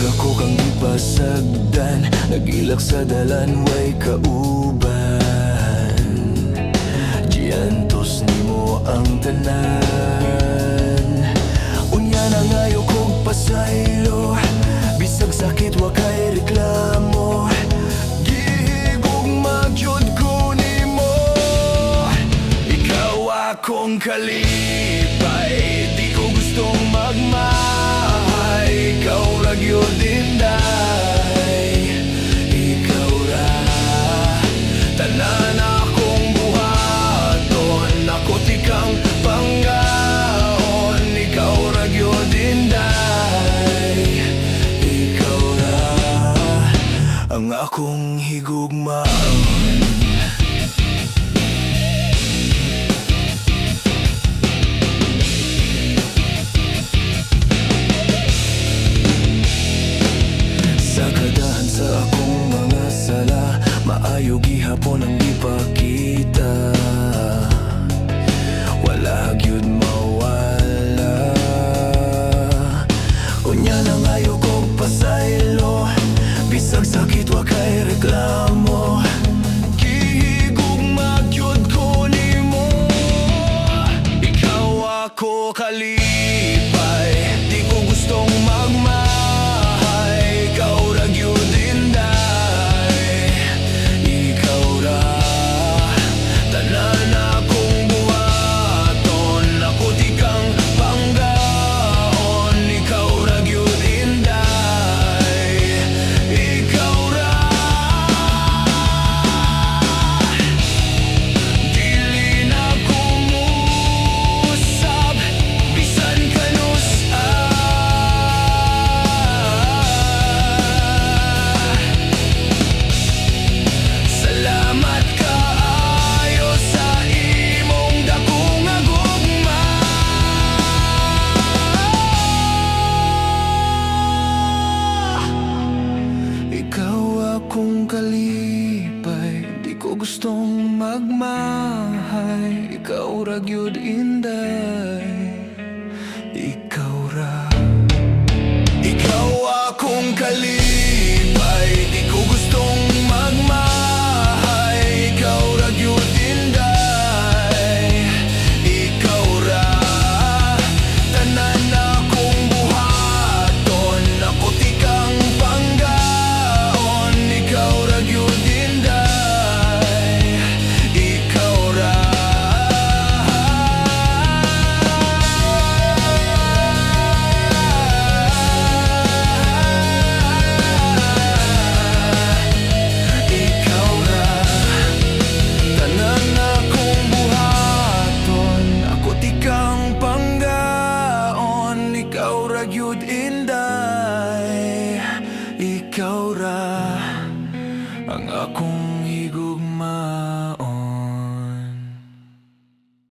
ako kang ipasagdan, nagilak sa dalan way kauban. Giantos nimo ang tanan, unya na ngayo kong pasaylo, bisag sakit wa kay reklamo. Gihigugma gyud ko nimo, ikaw akong kalipay, di ko gustong magmahay. Ikaw ra gyud inday, ikaw ra tanan akong buhaton, ako tikang panggaon. Ikaw ra gyud inday, ikaw ra ang akong higugmaon. Sa akong mga sala, maayo gihapon ang ipakita, wala gyud mawala. Unya lang ayo kong pasaylo, bisag sakit wa kay reklamo. Gihigugma gyud ko nimo, ikaw ako kalipay, di ko gustong magmahay. Ikaw ra gyud kung kalipay, di ko gustong magmahay. Ikaw ra gyud inday.